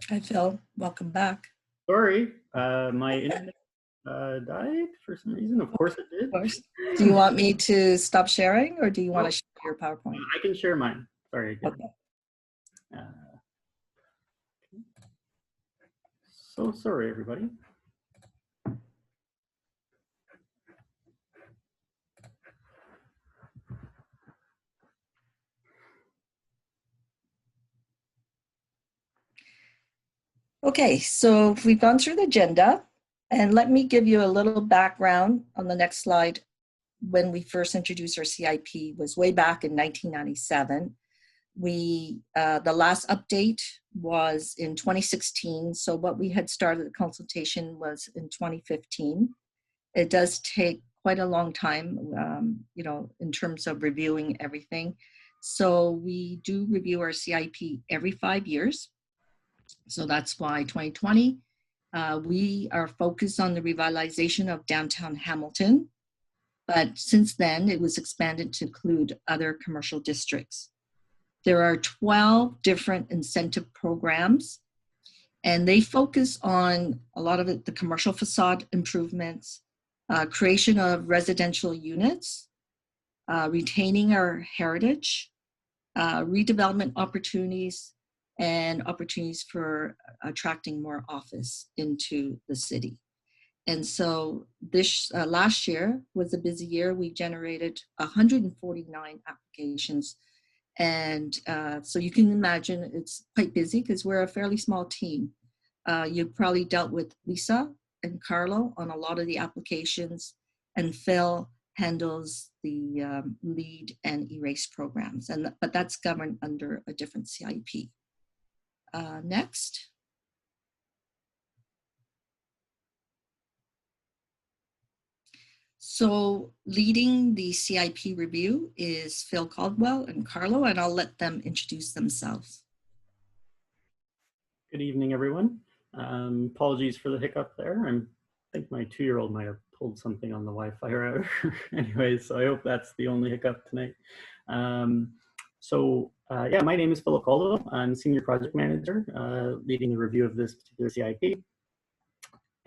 Hi, Phil. Welcome back. Sorry, my internet died for some reason. Of course it did. Of course. Do you want me to stop sharing, or do you want to share your PowerPoint? I can share mine. Sorry again. Okay. So sorry, everybody. Okay, so we've gone through the agenda, and let me give you a little background on the next slide. When we first introduced our CIP was way back in 1997. The last update was in 2016. So what we had started the consultation was in 2015. It does take quite a long time, in terms of reviewing everything. So we do review our CIP every 5 years. So that's why 2020, we are focused on the revitalization of downtown Hamilton. But since then, it was expanded to include other commercial districts. There are 12 different incentive programs, and they focus on a lot of it, the commercial facade improvements, creation of residential units, retaining our heritage, redevelopment opportunities, and opportunities for attracting more office into the city. And so this last year was a busy year. We generated 149 applications. And so you can imagine it's quite busy because we're a fairly small team. You've probably dealt with Lisa and Carlo on a lot of the applications, and Phil handles the lead and erase programs. But that's governed under a different CIP. Next. So leading the CIP review is Phil Caldwell and Carlo, and I'll let them introduce themselves. Good evening, everyone. Apologies for the hiccup there. I think my 2-year-old might have pulled something on the Wi-Fi router. Anyway, so I hope that's the only hiccup tonight. Yeah, my name is Philip Caldwell. I'm Senior Project Manager, leading the review of this particular CIP.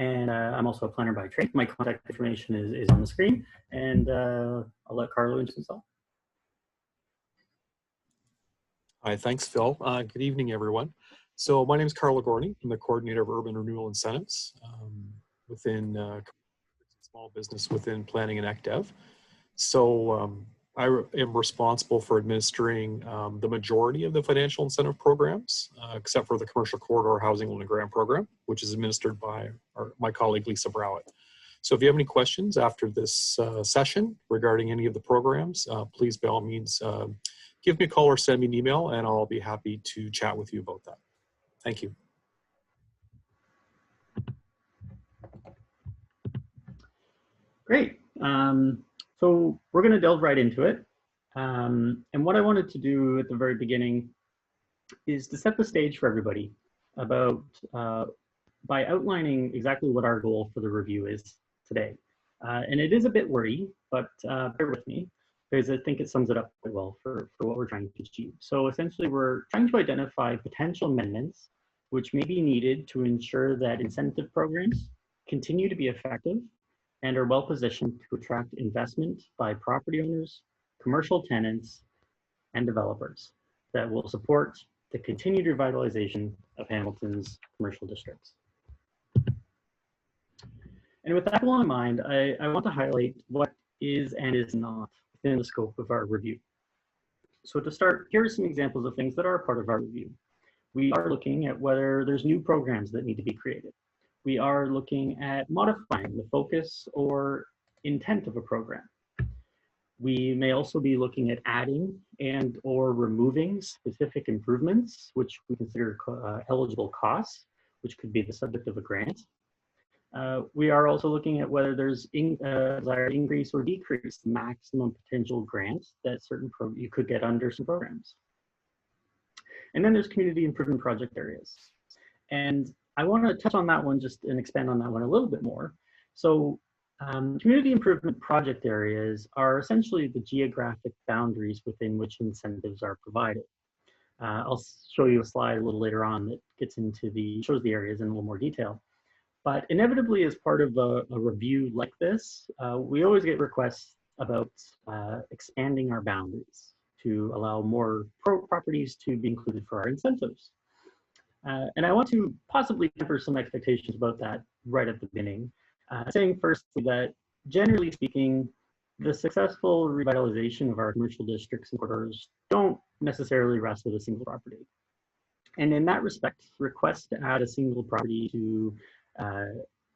And I'm also a planner by trade. My contact information is on the screen, and I'll let Carlo introduce himself. Hi, thanks, Phil. Good evening, everyone. So my name is Carlo Gorney. I'm the coordinator of urban renewal incentives within small business within planning and AcDev. So I am responsible for administering the majority of the financial incentive programs, except for the commercial corridor housing loan and grant program, which is administered by my colleague Lisa Browett. So if you have any questions after this session regarding any of the programs, please by all means give me a call or send me an email, and I'll be happy to chat with you about that. Thank you. Great. So we're going to delve right into it. And what I wanted to do at the very beginning is to set the stage for everybody about by outlining exactly what our goal for the review is today. And it is a bit wordy, but bear with me, because I think it sums it up quite well for what we're trying to achieve. So essentially, we're trying to identify potential amendments which may be needed to ensure that incentive programs continue to be effective and are well positioned to attract investment by property owners, commercial tenants, and developers that will support the continued revitalization of Hamilton's commercial districts. And with that in mind, I want to highlight what is and is not within the scope of our review. So to start, here are some examples of things that are part of our review. We are looking at whether there's new programs that need to be created. We are looking at modifying the focus or intent of a program. We may also be looking at adding and or removing specific improvements, which we consider eligible costs, which could be the subject of a grant. We are also looking at whether there's desired increase or decrease the maximum potential grants that you could get under some programs. And then there's community improvement project areas. And I want to touch on that one just and expand on that one a little bit more. So community improvement project areas are essentially the geographic boundaries within which incentives are provided. I'll show you a slide a little later on that gets into shows the areas in a little more detail. But inevitably, as part of a review like this, we always get requests about expanding our boundaries to allow more properties to be included for our incentives. And I want to possibly temper some expectations about that right at the beginning, saying firstly that generally speaking, the successful revitalization of our commercial districts and corridors don't necessarily rest with a single property. And in that respect, requests to add a single property to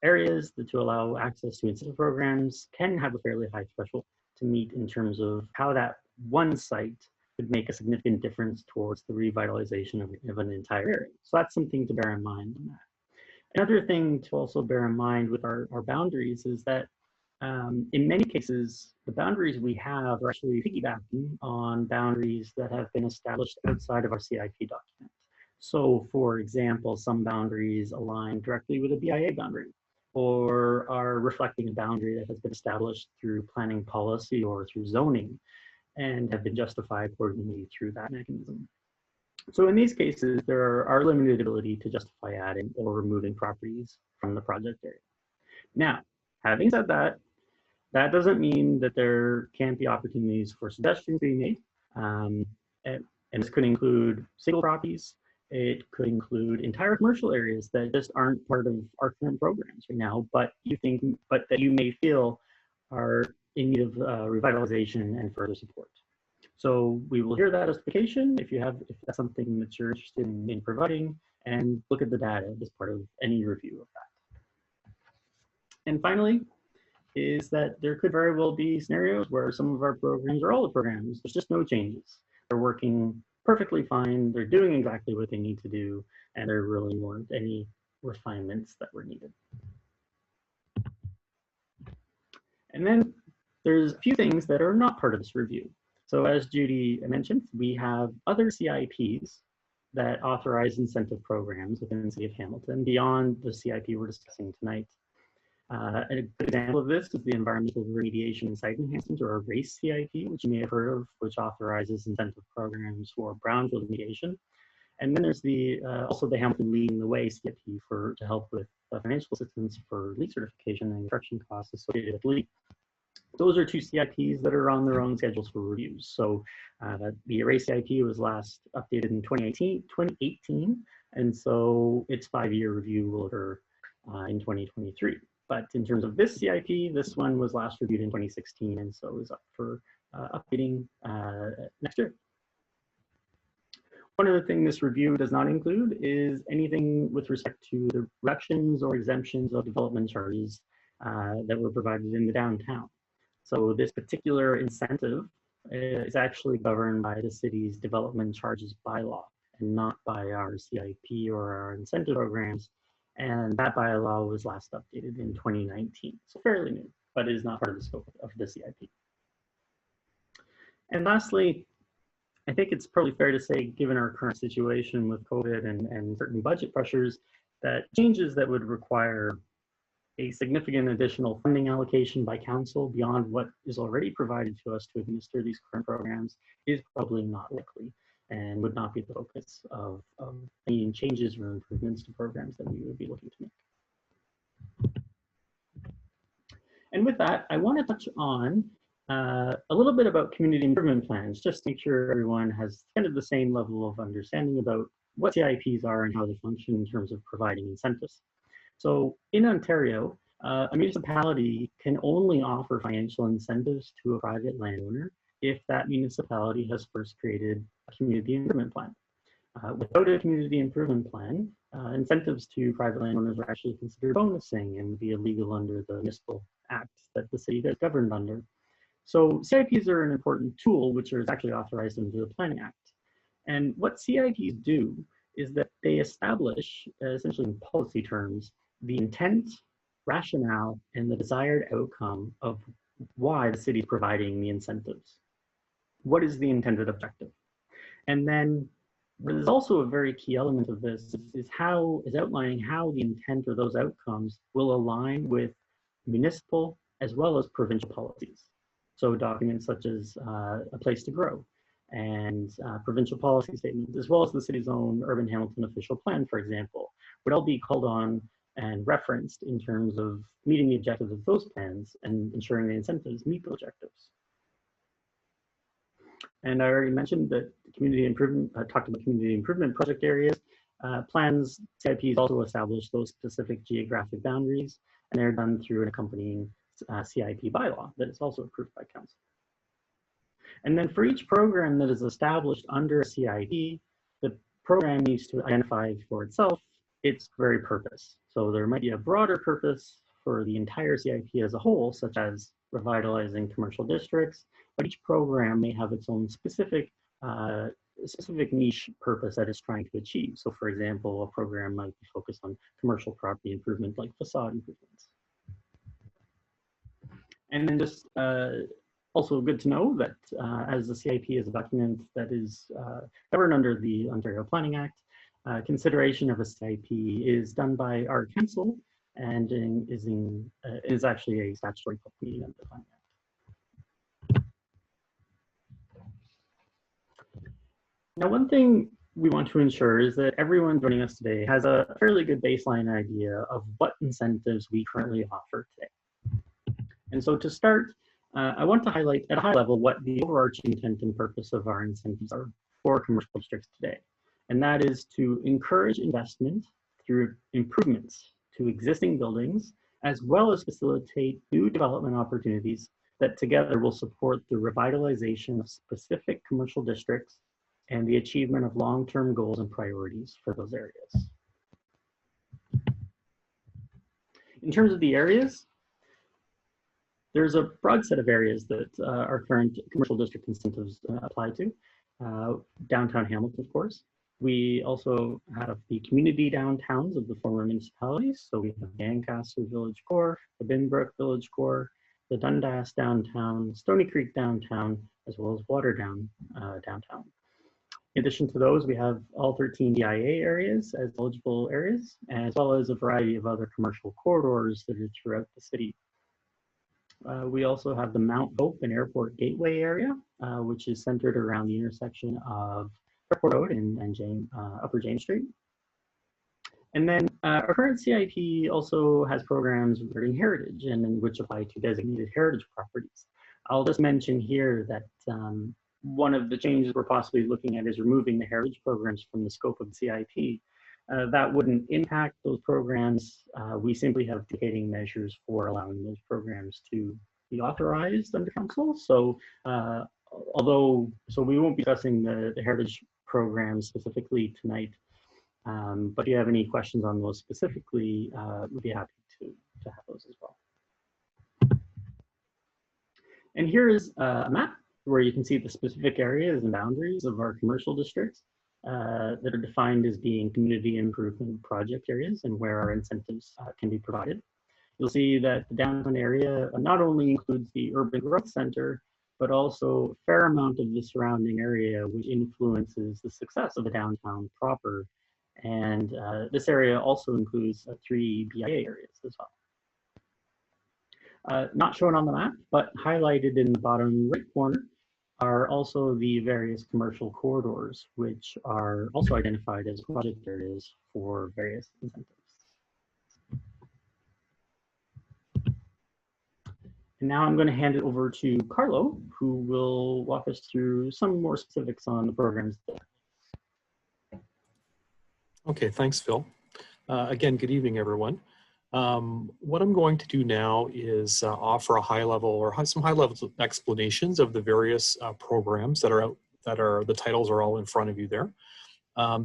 areas to allow access to incentive programs can have a fairly high threshold to meet in terms of how that one site could make a significant difference towards the revitalization of an entire area. So that's something to bear in mind on that. Another thing to also bear in mind with our boundaries is that in many cases, the boundaries we have are actually piggybacking on boundaries that have been established outside of our CIP document. So for example, some boundaries align directly with a BIA boundary or are reflecting a boundary that has been established through planning policy or through zoning and have been justified accordingly through that mechanism. So in these cases, there are limited ability to justify adding or removing properties from the project area. Now, having said that, that doesn't mean that there can't be opportunities for suggestions being made. And this could include single properties. It could include entire commercial areas that just aren't part of our current programs right now, but that you may feel are in need of revitalization and further support. So we will hear that justification if that's something that you're interested in providing, and look at the data as part of any review of that. And finally, is that there could very well be scenarios where some of our programs or all the programs, there's just no changes. They're working perfectly fine, they're doing exactly what they need to do, and there really weren't any refinements that were needed. And then there's a few things that are not part of this review. So as Judy mentioned, we have other CIPs that authorize incentive programs within the City of Hamilton beyond the CIP we're discussing tonight. A good example of this is the Environmental Remediation and Site Enhancement, or RACE CIP, which you may have heard of, which authorizes incentive programs for brownfield remediation. And then there's also the Hamilton Leading the Way CIP to help with financial assistance for LEED certification and construction costs associated with LEED. Those are two CIPs that are on their own schedules for reviews. So the RACE CIP was last updated in 2018, and so its 5-year review will occur in 2023. But in terms of this CIP, this one was last reviewed in 2016, and so is up for updating next year. One other thing this review does not include is anything with respect to the reductions or exemptions of development charges that were provided in the downtown. So this particular incentive is actually governed by the city's development charges bylaw and not by our CIP or our incentive programs. And that bylaw was last updated in 2019, so fairly new, but it is not part of the scope of the CIP. And lastly, I think it's probably fair to say, given our current situation with COVID and certain budget pressures, that changes that would require a significant additional funding allocation by council beyond what is already provided to us to administer these current programs is probably not likely, and would not be the focus of any changes or improvements to programs that we would be looking to make. And with that, I want to touch on a little bit about community improvement plans, just to make sure everyone has kind of the same level of understanding about what CIPs are and how they function in terms of providing incentives. So in Ontario, a municipality can only offer financial incentives to a private landowner if that municipality has first created a community improvement plan. Without a community improvement plan, incentives to private landowners are actually considered bonusing and would be illegal under the municipal act that the city is governed under. So CIPs are an important tool, which is actually authorized under the Planning Act. And what CIPs do is that they establish, essentially in policy terms, the intent, rationale, and the desired outcome of why the city is providing the incentives. What is the intended objective? And then there's also a very key element of this is outlining how the intent or those outcomes will align with municipal as well as provincial policies. So documents such as a place to grow and provincial policy statements, as well as the city's own Urban Hamilton official plan, for example, would all be called on and referenced in terms of meeting the objectives of those plans and ensuring the incentives meet those objectives. And I already mentioned that community improvement, talked about community improvement project areas. Plans, CIPs also establish those specific geographic boundaries, and they're done through an accompanying CIP bylaw that is also approved by council. And then for each program that is established under a CIP, the program needs to identify for itself its very purpose. So there might be a broader purpose for the entire CIP as a whole, such as revitalizing commercial districts, but each program may have its own specific niche purpose that it's trying to achieve. So for example, a program might be focused on commercial property improvement, like facade improvements. And then just also good to know that as the CIP is a document that is governed under the Ontario Planning Act, consideration of a CIP is done by our council and is actually a statutory public meeting under the Planning Act. Now, one thing we want to ensure is that everyone joining us today has a fairly good baseline idea of what incentives we currently offer today. And so to start, I want to highlight at a high level what the overarching intent and purpose of our incentives are for commercial districts today. And that is to encourage investment through improvements to existing buildings, as well as facilitate new development opportunities that together will support the revitalization of specific commercial districts and the achievement of long-term goals and priorities for those areas. In terms of the areas, there's a broad set of areas that our current commercial district incentives apply to. Downtown Hamilton, of course. We also have the community downtowns of the former municipalities. So we have Ancaster Village Core, the Binbrook Village Core, the Dundas Downtown, Stony Creek Downtown, as well as Waterdown Downtown. In addition to those, we have all 13 DIA areas as eligible areas, as well as a variety of other commercial corridors that are throughout the city. We also have the Mount Hope and Airport Gateway area, which is centered around the intersection of Airport Road and Upper James Street. And then our current CIP also has programs regarding heritage and which apply to designated heritage properties. I'll just mention here that one of the changes we're possibly looking at is removing the heritage programs from the scope of the CIP. That wouldn't impact those programs. We simply have dedicating measures for allowing those programs to be authorized under council. So we won't be discussing the heritage programs specifically tonight, but if you have any questions on those specifically, we'd be happy to have those as well. And here is a map where you can see the specific areas and boundaries of our commercial districts that are defined as being community improvement project areas and where our incentives can be provided. You'll see that the downtown area not only includes the urban growth center, but also a fair amount of the surrounding area, which influences the success of the downtown proper. And this area also includes 3 BIA areas as well. Not shown on the map, but highlighted in the bottom right corner are also the various commercial corridors, which are also identified as project areas for various incentives. And now I'm going to hand it over to Carlo, who will walk us through some more specifics on the programs. Okay, thanks, Phil. Again, good evening, everyone. What I'm going to do now is offer a high level or some high level explanations of the various programs that are out, the titles are all in front of you there.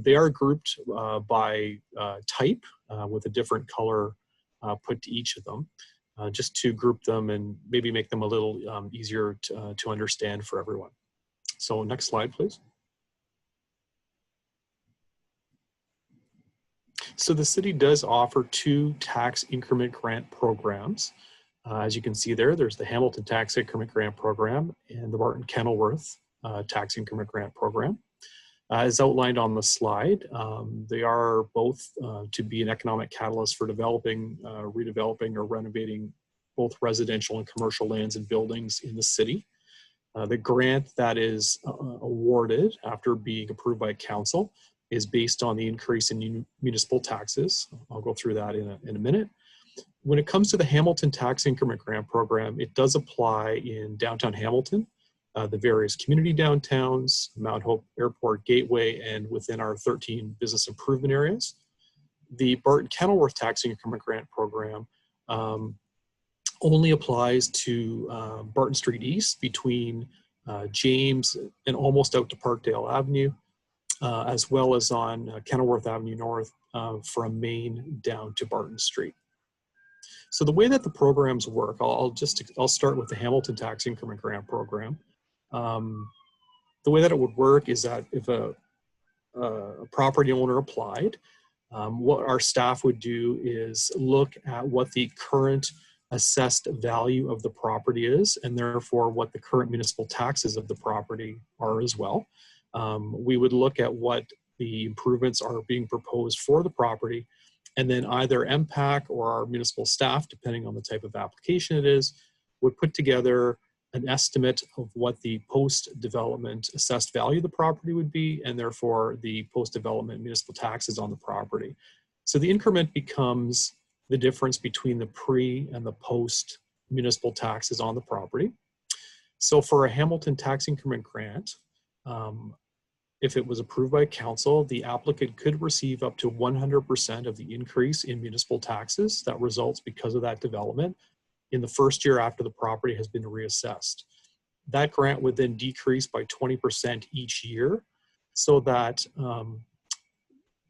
They are grouped by type with a different color put to each of them, just to group them and maybe make them a little easier to understand for everyone. So next slide, please. So the city does offer 2 tax increment grant programs. As you can see there, there's the Hamilton Tax Increment Grant Program and the Barton Kenworth Tax Increment Grant Program. As outlined on the slide, they are both to be an economic catalyst for developing, redeveloping, or renovating both residential and commercial lands and buildings in the city. The grant that is awarded after being approved by council is based on the increase in municipal taxes. I'll go through that in a minute. When it comes to the Hamilton Tax Increment Grant Program, it does apply in downtown Hamilton, the various community downtowns, Mount Hope Airport Gateway, and within our 13 business improvement areas. The Barton Kenworth Tax Increment Grant Program only applies to Barton Street East between James and almost out to Parkdale Avenue, as well as on Kenilworth Avenue North from Main down to Barton Street. So the way that the programs work, I'll start with the Hamilton Tax Increment Grant Program. The way that it would work is that if a property owner applied, what our staff would do is look at what the current assessed value of the property is, and therefore what the current municipal taxes of the property are as well. We would look at what the improvements are being proposed for the property, and then either MPAC or our municipal staff, depending on the type of application it is, would put together an estimate of what the post-development assessed value of the property would be, and therefore the post-development municipal taxes on the property. So the increment becomes the difference between the pre and the post municipal taxes on the property. So for a Hamilton Tax Increment Grant, if it was approved by council, the applicant could receive up to 100% of the increase in municipal taxes that results because of that development in the first year after the property has been reassessed. That grant would then decrease by 20% each year, so that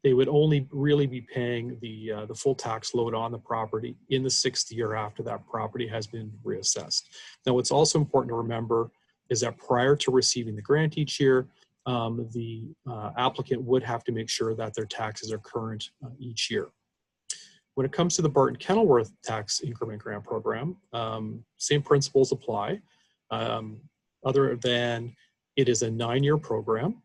they would only really be paying the full tax load on the property in the 6th year after that property has been reassessed. Now, what's also important to remember is that prior to receiving the grant each year, the applicant would have to make sure that their taxes are current each year. When it comes to the Barton Kenilworth Tax Increment Grant Program, same principles apply, other than it is a 9-year program,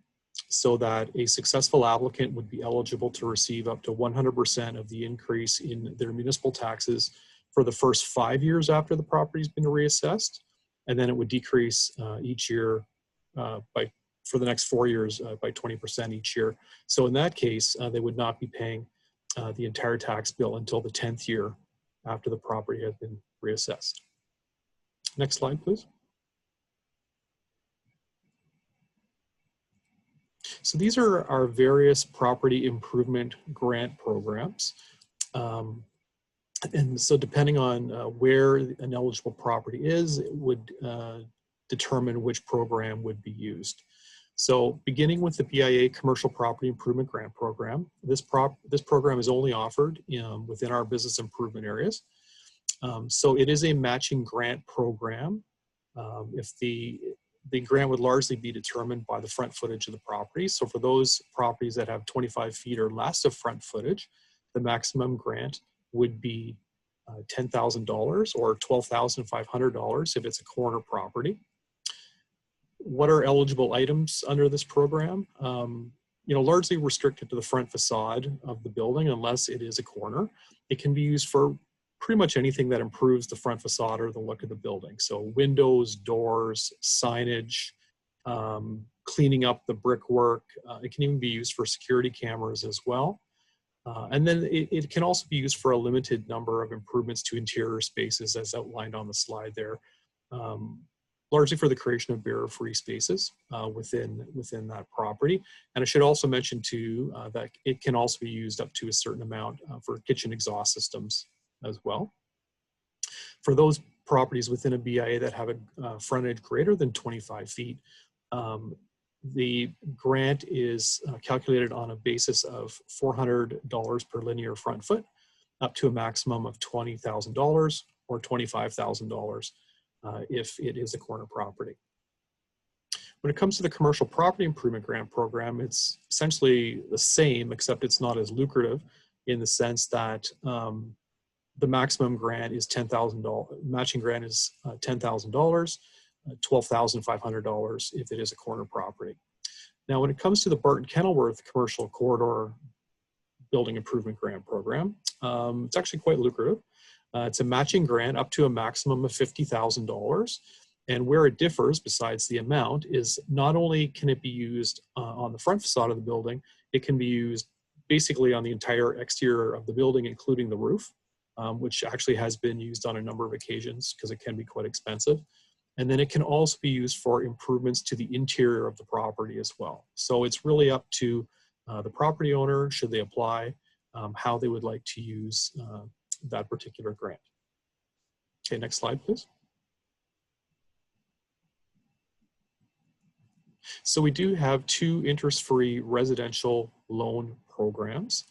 so that a successful applicant would be eligible to receive up to 100% of the increase in their municipal taxes for the first 5 years after the property's been reassessed, and then it would decrease each year for the next 4 years by 20% each year. So in that case, they would not be paying the entire tax bill until the 10th year after the property has been reassessed. Next slide, please. So these are our various property improvement grant programs. And so depending on where an eligible property is, it would determine which program would be used. So beginning with the BIA Commercial Property Improvement Grant Program, this program is only offered within our business improvement areas. So it is a matching grant program. If the grant would largely be determined by the front footage of the property. So for those properties that have 25 feet or less of front footage, the maximum grant would be $10,000 or $12,500 if it's a corner property. What are eligible items under this program? Largely restricted to the front facade of the building unless it is a corner. It can be used for pretty much anything that improves the front facade or the look of the building. So windows, doors, signage, cleaning up the brickwork. It can even be used for security cameras as well. And then it can also be used for a limited number of improvements to interior spaces as outlined on the slide there. Largely for the creation of barrier-free spaces within that property. And I should also mention too that it can also be used up to a certain amount for kitchen exhaust systems as well. For those properties within a BIA that have a frontage greater than 25 feet, the grant is calculated on a basis of $400 per linear front foot, up to a maximum of $20,000 or $25,000 if it is a corner property. When it comes to the Commercial Property Improvement Grant Program, it's essentially the same, except it's not as lucrative in the sense that the maximum grant is $10,000. Matching grant is $10,000, $12,500 if it is a corner property. Now, when it comes to the Barton Kenilworth Commercial Corridor Building Improvement Grant Program, it's actually quite lucrative. It's a matching grant up to a maximum of $50,000. And where it differs, besides the amount, is not only can it be used on the front facade of the building, it can be used basically on the entire exterior of the building, including the roof, which actually has been used on a number of occasions because it can be quite expensive. And then it can also be used for improvements to the interior of the property as well. So it's really up to the property owner, should they apply, how they would like to use that particular grant. Okay, next slide, please. So we do have 2 interest-free residential loan programs,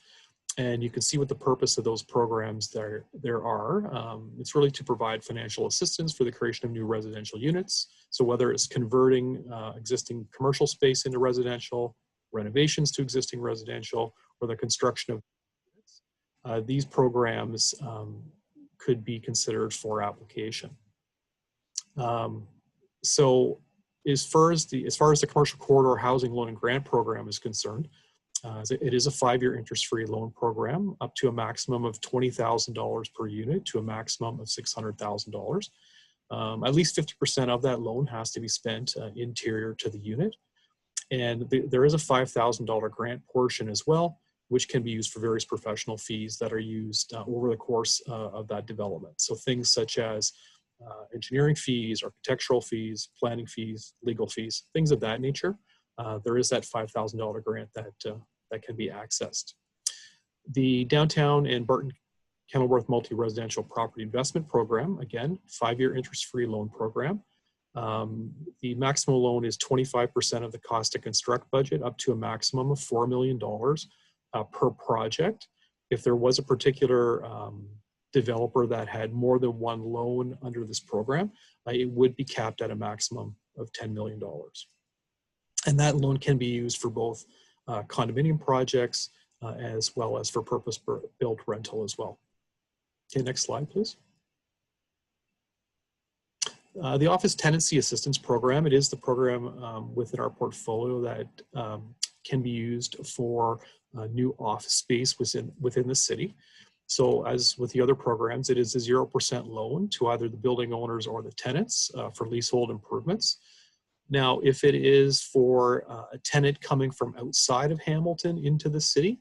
and you can see what the purpose of those programs there are. It's really to provide financial assistance for the creation of new residential units. So whether it's converting existing commercial space into residential, renovations to existing residential, or the construction of units, these programs could be considered for application. So as far as the commercial corridor housing loan and grant program is concerned, it is a 5-year interest-free loan program up to a maximum of $20,000 per unit to a maximum of $600,000. At least 50% of that loan has to be spent interior to the unit. And there is a $5,000 grant portion as well, which can be used for various professional fees that are used over the course of that development. So things such as engineering fees, architectural fees, planning fees, legal fees, things of that nature. There is that $5,000 grant that can be accessed. The Downtown and Barton Kenworth Multi-Residential Property Investment Program, again, 5-year interest-free loan program. The maximum loan is 25% of the cost to construct budget, up to a maximum of $4 million per project. If there was a particular developer that had more than one loan under this program, it would be capped at a maximum of $10 million. And that loan can be used for both condominium projects as well as for purpose-built rental as well. Okay, next slide, please. The Office Tenancy Assistance Program, it is the program within our portfolio that can be used for new office space within the city. So as with the other programs, it is a 0% loan to either the building owners or the tenants for leasehold improvements. Now, if it is for a tenant coming from outside of Hamilton into the city,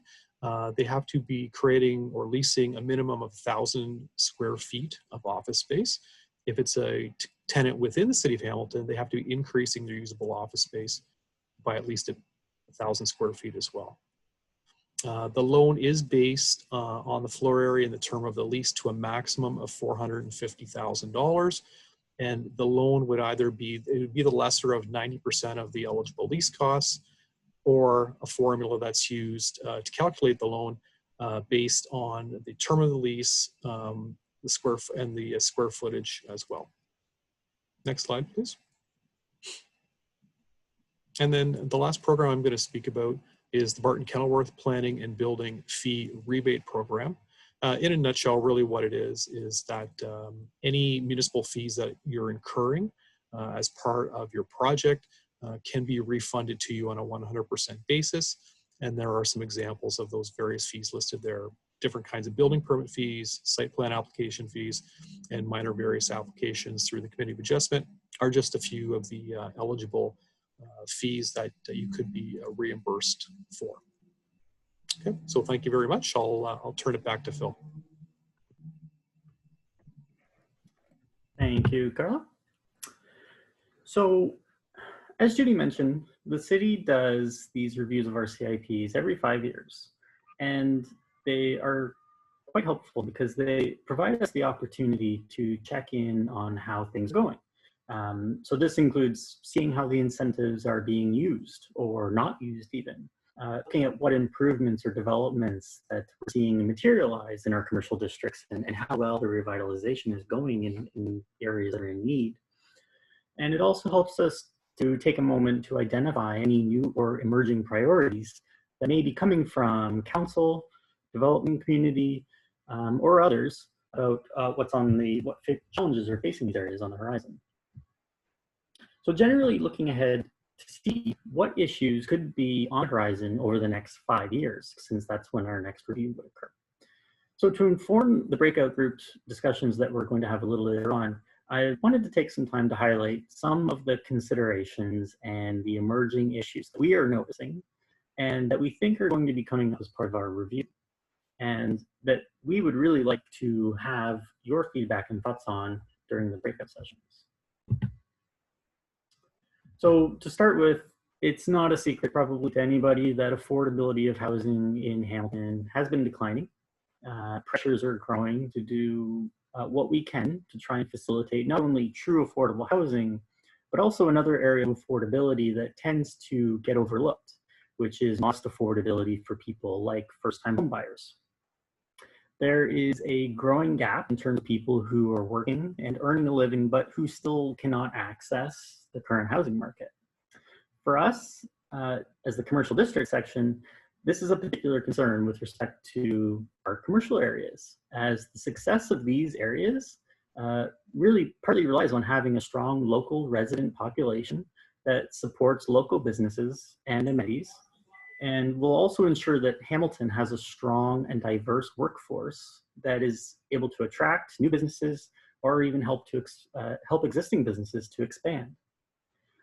they have to be creating or leasing a minimum of 1,000 square feet of office space. If it's a tenant within the city of Hamilton, they have to be increasing their usable office space by at least 1,000 square feet as well. The loan is based on the floor area and the term of the lease to a maximum of $450,000. And the loan would either be, it would be the lesser of 90% of the eligible lease costs, or a formula that's used to calculate the loan based on the term of the lease, the square footage as well. Next slide, please. And then the last program I'm going to speak about is the Barton Kenworth Planning and Building Fee Rebate Program. In a nutshell, really what it is that any municipal fees that you're incurring as part of your project can be refunded to you on a 100% basis. And there are some examples of those various fees listed there. Different kinds of building permit fees, site plan application fees, and minor various applications through the Committee of Adjustment are just a few of the eligible fees that you could be reimbursed for. Okay, so thank you very much. I'll turn it back to Phil. Thank you, Carla. So, as Judy mentioned, the city does these reviews of our CIPs every 5 years, and they are quite helpful because they provide us the opportunity to check in on how things are going. So this includes seeing how the incentives are being used or not used even, looking at what improvements or developments that we're seeing materialize in our commercial districts and how well the revitalization is going in areas that are in need. And it also helps us to take a moment to identify any new or emerging priorities that may be coming from council, development community, or others about what challenges are facing these areas on the horizon. So generally looking ahead to see what issues could be on the horizon over the next 5 years, since that's when our next review would occur. So to inform the breakout groups discussions that we're going to have a little later on, I wanted to take some time to highlight some of the considerations and the emerging issues that we are noticing and that we think are going to be coming up as part of our review, and that we would really like to have your feedback and thoughts on during the breakout sessions. So to start with, it's not a secret probably to anybody that affordability of housing in Hamilton has been declining. Pressures are growing to do what we can to try and facilitate not only true affordable housing, but also another area of affordability that tends to get overlooked, which is modest affordability for people like first-time homebuyers. There is a growing gap in terms of people who are working and earning a living, but who still cannot access the current housing market. For us, as the commercial district section, this is a particular concern with respect to our commercial areas, as the success of these areas really partly relies on having a strong local resident population that supports local businesses and amenities, and will also ensure that Hamilton has a strong and diverse workforce that is able to attract new businesses or even help existing businesses to expand.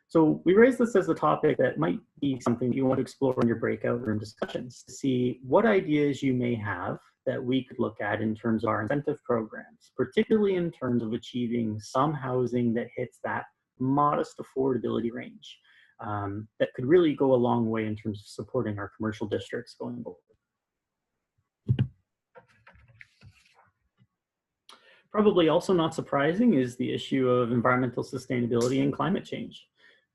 So we raised this as a topic that might be something you want to explore in your breakout room discussions to see what ideas you may have that we could look at in terms of our incentive programs, particularly in terms of achieving some housing that hits that modest affordability range. That could really go a long way in terms of supporting our commercial districts going forward. Probably also not surprising is the issue of environmental sustainability and climate change.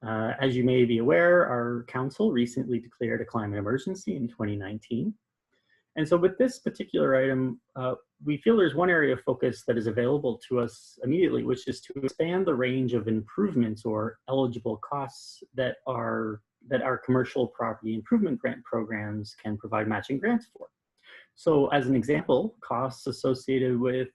As you may be aware, our council recently declared a climate emergency in 2019. And so with this particular item, we feel there's one area of focus that is available to us immediately, which is to expand the range of improvements or eligible costs that our commercial property improvement grant programs can provide matching grants for. So as an example, costs associated with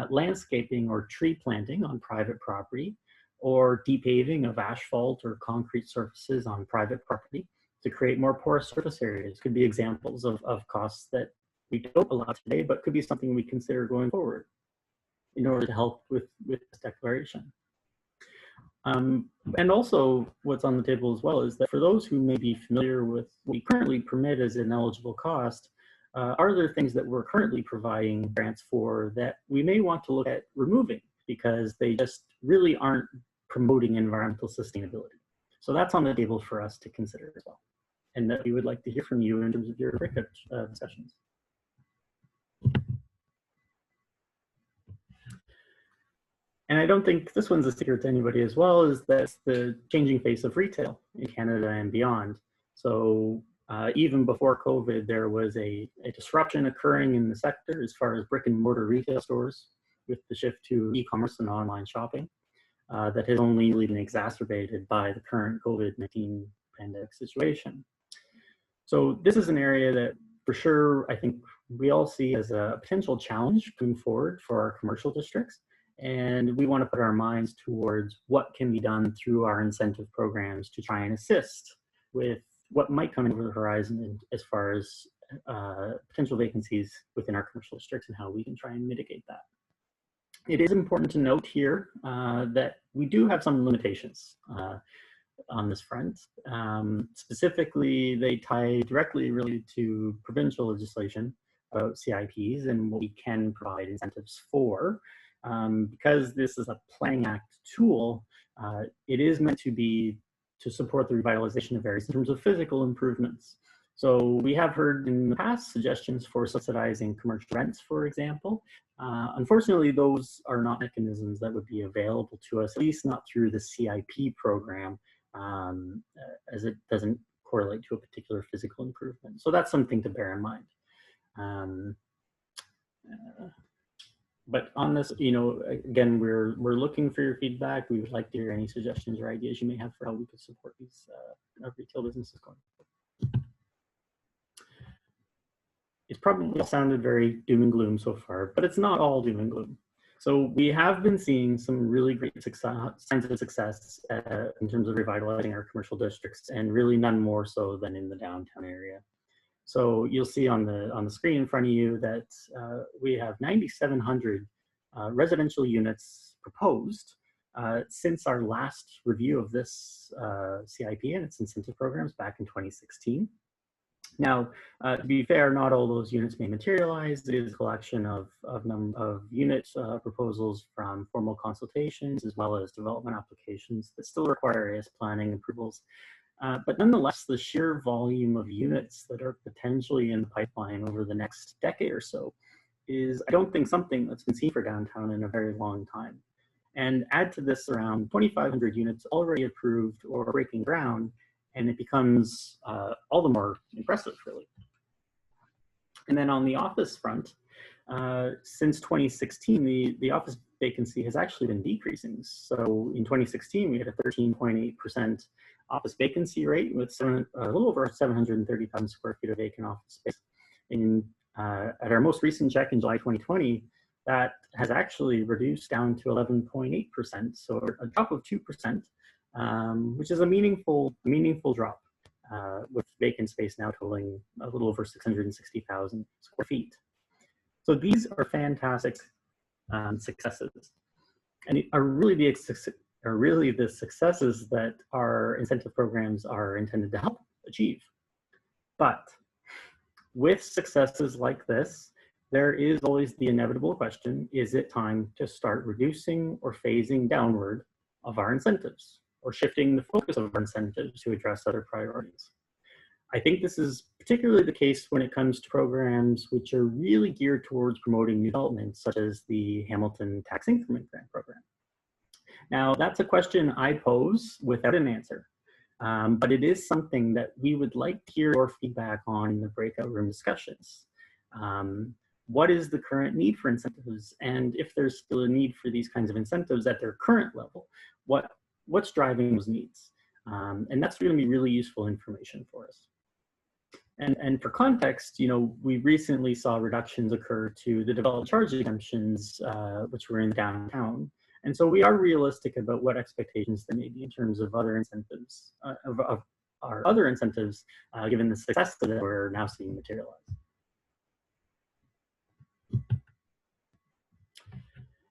landscaping or tree planting on private property, or depaving of asphalt or concrete surfaces on private property to create more porous surface areas could be examples of costs that we don't allow today, but could be something we consider going forward in order to help with this declaration. And also what's on the table as well is that for those who may be familiar with what we currently permit as an eligible cost, are there things that we're currently providing grants for that we may want to look at removing because they just really aren't promoting environmental sustainability? So that's on the table for us to consider as well, and that we would like to hear from you in terms of your breakout discussions. And I don't think this one's a secret to anybody as well, is that's the changing face of retail in Canada and beyond. So even before COVID, there was a disruption occurring in the sector as far as brick and mortar retail stores with the shift to e-commerce and online shopping. That has only really been exacerbated by the current COVID-19 pandemic situation. So this is an area that for sure I think we all see as a potential challenge going forward for our commercial districts. And we want to put our minds towards what can be done through our incentive programs to try and assist with what might come over the horizon as far as potential vacancies within our commercial districts and how we can try and mitigate that. It is important to note here that we do have some limitations on this front. Specifically, they tie directly really to provincial legislation about CIPs and what we can provide incentives for. Because this is a Planning Act tool, it is meant to support the revitalization of areas in terms of physical improvements. So we have heard in the past suggestions for subsidizing commercial rents, for example. Unfortunately, those are not mechanisms that would be available to us, at least not through the CIP program, as it doesn't correlate to a particular physical improvement. So that's something to bear in mind. But on this, again, we're looking for your feedback. We would like to hear any suggestions or ideas you may have for how we could support these retail businesses going forward. It's probably sounded very doom and gloom so far, but it's not all doom and gloom. So we have been seeing some really great signs of success in terms of revitalizing our commercial districts, and really none more so than in the downtown area. So you'll see on the screen in front of you that we have 9,700 residential units proposed since our last review of this CIP and its incentive programs back in 2016. Now, to be fair, not all those units may materialize. It is a collection of unit proposals from formal consultations as well as development applications that still require AS planning approvals. But nonetheless, the sheer volume of units that are potentially in the pipeline over the next decade or so is, I don't think, something that's been seen for downtown in a very long time. And add to this around 2,500 units already approved or breaking ground, and it becomes all the more impressive, really. And then on the office front, since 2016, the office vacancy has actually been decreasing. So in 2016, we had a 13.8% office vacancy rate with a little over 730,000 square feet of vacant office space. At our most recent check in July 2020, that has actually reduced down to 11.8%, so a drop of 2%. Which is a meaningful drop, with vacant space now totaling a little over 660,000 square feet. So these are fantastic successes, and are really the successes that our incentive programs are intended to help achieve. But with successes like this, there is always the inevitable question: is it time to start reducing or phasing downward of our incentives, or shifting the focus of our incentives to address other priorities? I think this is particularly the case when it comes to programs which are really geared towards promoting new developments, such as the Hamilton Tax Increment Grant Program. Now, that's a question I pose without an answer, but it is something that we would like to hear your feedback on in the breakout room discussions. What is the current need for incentives? And if there's still a need for these kinds of incentives at their current level, what's driving those needs? And that's going to be really useful information for us. And for context, we recently saw reductions occur to the development charge exemptions, which were in downtown. And so we are realistic about what expectations there may be in terms of other incentives, of our other incentives, given the success that we're now seeing materialize.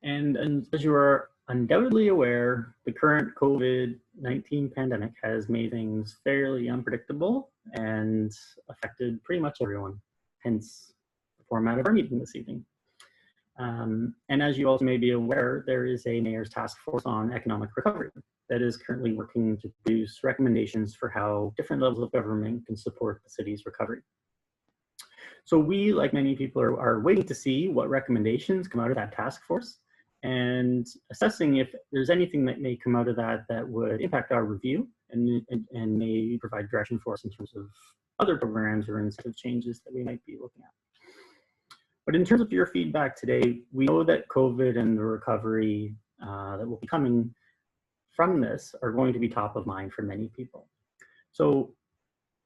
And as you are undoubtedly aware, the current COVID-19 pandemic has made things fairly unpredictable and affected pretty much everyone, hence the format of our meeting this evening. And as you also may be aware, there is a mayor's task force on economic recovery that is currently working to produce recommendations for how different levels of government can support the city's recovery. So we, like many people, are waiting to see what recommendations come out of that task force, and assessing if there's anything that may come out of that that would impact our review and may provide direction for us in terms of other programs or incentive changes that we might be looking at. But in terms of your feedback today, we know that COVID and the recovery that will be coming from this are going to be top of mind for many people. So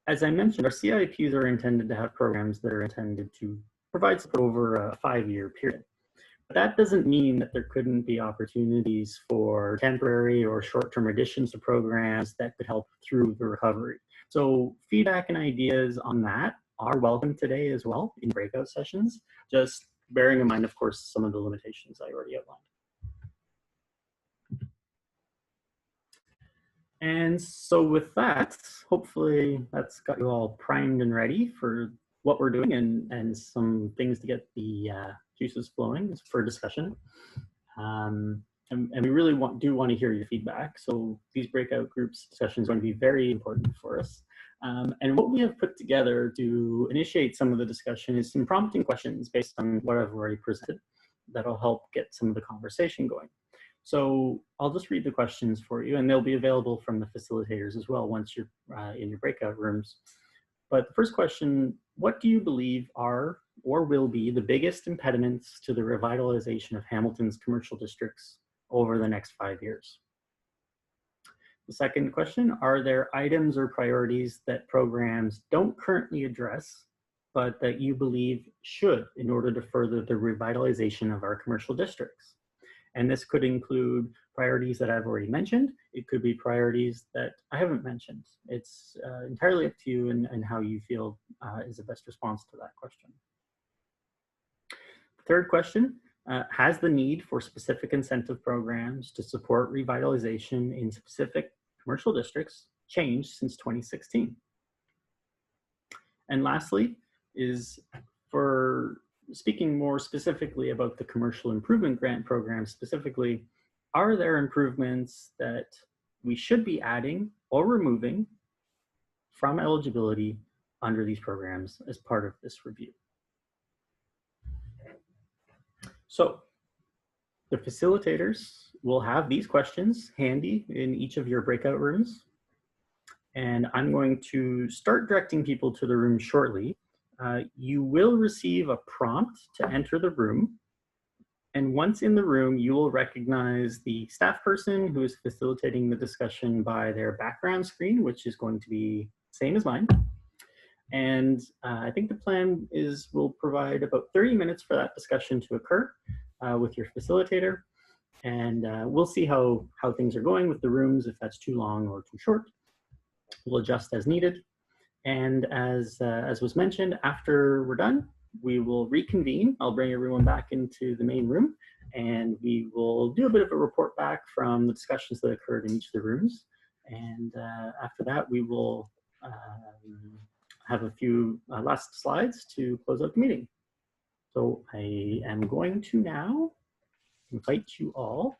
as I mentioned, our CIPs are intended to have programs that are intended to provide support over a 5-year period. But that doesn't mean that there couldn't be opportunities for temporary or short-term additions to programs that could help through the recovery. So feedback and ideas on that are welcome today as well in breakout sessions, just bearing in mind, of course, some of the limitations I already outlined. And so with that, hopefully that's got you all primed and ready for what we're doing and some things to get the juices flowing for discussion. And we really do want to hear your feedback. So these breakout groups discussions are going to be very important for us. And what we have put together to initiate some of the discussion is some prompting questions based on what I've already presented that'll help get some of the conversation going. So I'll just read the questions for you, and they'll be available from the facilitators as well once you're in your breakout rooms. But the first question: what do you believe are or will be the biggest impediments to the revitalization of Hamilton's commercial districts over the next 5 years? The second question: are there items or priorities that programs don't currently address, but that you believe should in order to further the revitalization of our commercial districts? And this could include priorities that I've already mentioned. It could be priorities that I haven't mentioned. It's entirely up to you and how you feel is the best response to that question. Third question: has the need for specific incentive programs to support revitalization in specific commercial districts changed since 2016? And lastly is, for speaking more specifically about the commercial improvement grant program specifically, are there improvements that we should be adding or removing from eligibility under these programs as part of this review? So the facilitators will have these questions handy in each of your breakout rooms. And I'm going to start directing people to the room shortly. You will receive a prompt to enter the room. And once in the room, you will recognize the staff person who is facilitating the discussion by their background screen, which is going to be same as mine. And I think the plan is we'll provide about 30 minutes for that discussion to occur with your facilitator. And we'll see how things are going with the rooms, if that's too long or too short. We'll adjust as needed. And as was mentioned, after we're done, we will reconvene. I'll bring everyone back into the main room, and we will do a bit of a report back from the discussions that occurred in each of the rooms. And after that, we will have a few last slides to close out the meeting. So I am going to now invite you all,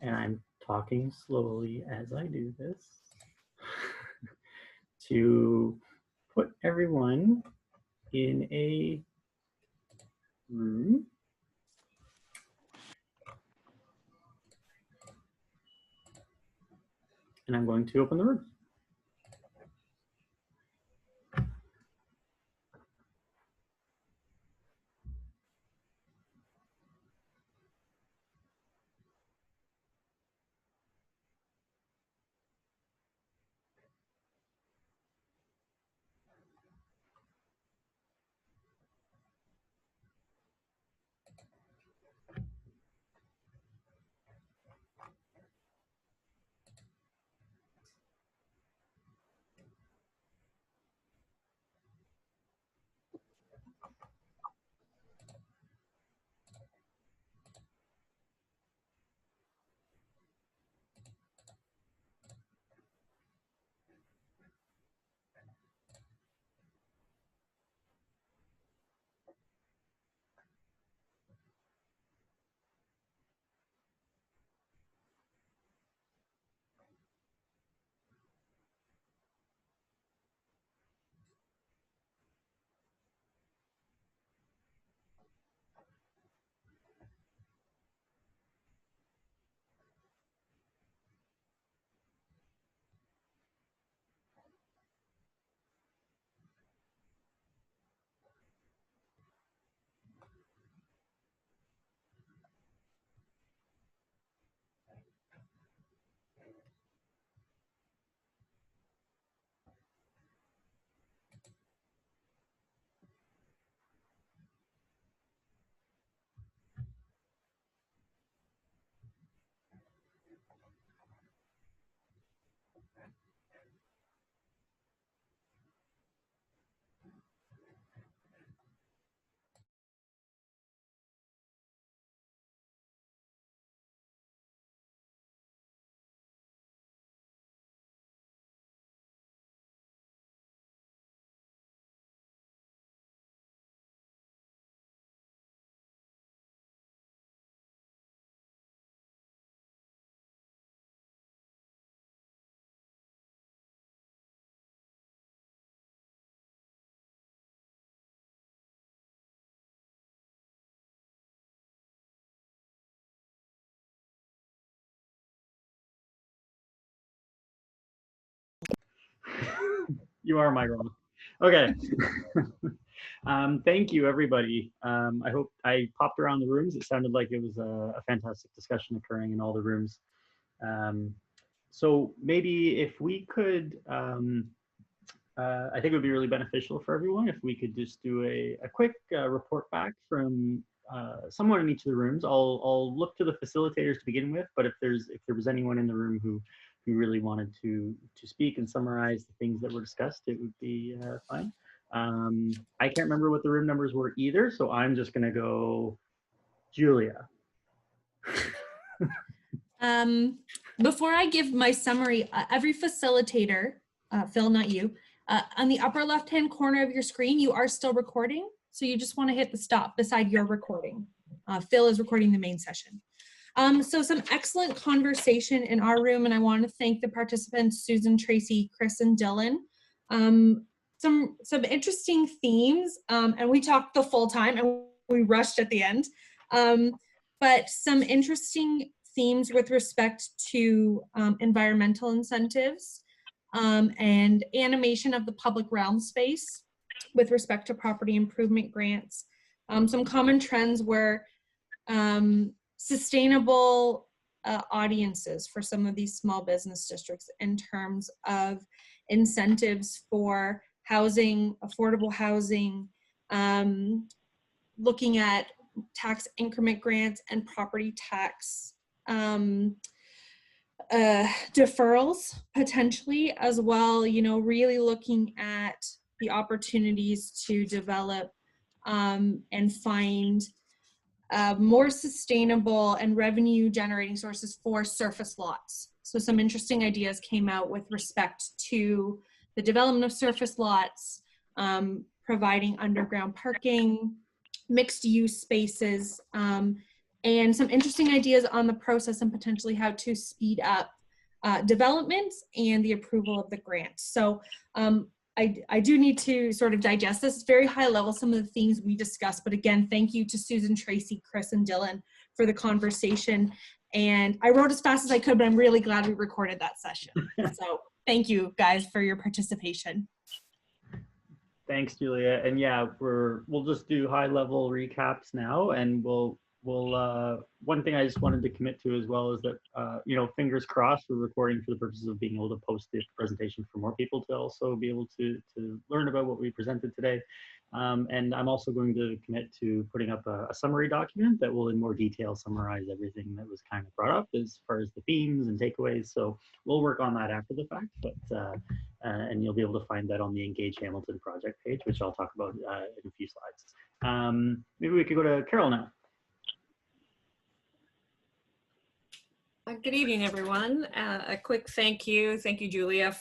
and I'm talking slowly as I do this, to put everyone in a room. And I'm going to open the room. You are my girl. Okay. Thank you, everybody. I hope I popped around the rooms. It sounded like it was a fantastic discussion occurring in all the rooms. So maybe if we could, I think it would be really beneficial for everyone if we could just do a quick report back from someone in each of the rooms. I'll look to the facilitators to begin with, but if there was anyone in the room who really wanted to speak and summarize the things that were discussed, it would be fine. I can't remember what the room numbers were either, so I'm just going to go Julia. Before I give my summary, every facilitator, Phil, not you, on the upper left-hand corner of your screen, you are still recording. So you just want to hit the stop beside your recording. Phil is recording the main session. So some excellent conversation in our room, and I want to thank the participants, Susan, Tracy, Chris, and Dylan. Some interesting themes, and we talked the full time, and we rushed at the end. But some interesting themes with respect to environmental incentives and animation of the public realm space with respect to property improvement grants. Some common trends were sustainable audiences for some of these small business districts in terms of incentives for housing, affordable housing, looking at tax increment grants and property tax deferrals potentially as well, you know, really looking at the opportunities to develop and find more sustainable and revenue generating sources for surface lots. So some interesting ideas came out with respect to the development of surface lots, providing underground parking, mixed use spaces, and some interesting ideas on the process and potentially how to speed up development and the approval of the grant. So I do need to sort of digest this. It's very high level, some of the themes we discussed, but again, thank you to Susan, Tracy, Chris, and Dylan for the conversation. And I wrote as fast as I could, but I'm really glad we recorded that session. So thank you guys for your participation. Thanks, Julia. And yeah, we'll just do high level recaps now, and we'll one thing I just wanted to commit to as well is that you know, fingers crossed, we're recording for the purposes of being able to post the presentation for more people to also be able to learn about what we presented today. And I'm also going to commit to putting up a summary document that will in more detail summarize everything that was kind of brought up as far as the themes and takeaways. So we'll work on that after the fact, but and you'll be able to find that on the Engage Hamilton project page, which I'll talk about in a few slides. Maybe we could go to Carol now. Good evening, everyone. A quick thank you, Julia,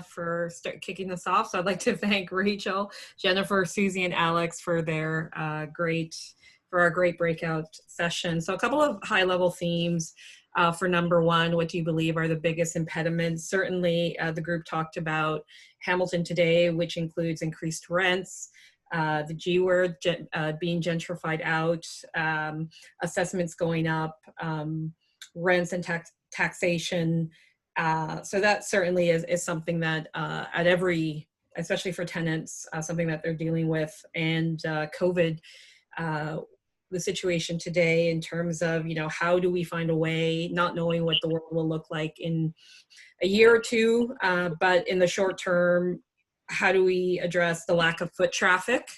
for kicking this off. So I'd like to thank Rachel, Jennifer, Susie, and Alex for their our great breakout session. So a couple of high-level themes for number one. What do you believe are the biggest impediments? Certainly, the group talked about Hamilton today, which includes increased rents, the G word being gentrified out, assessments going up. Rents and taxation. So that certainly is something that at every, especially for tenants, something that they're dealing with. And COVID, the situation today in terms of, you know, how do we find a way, not knowing what the world will look like in a year or two, but in the short term, how do we address the lack of foot traffic?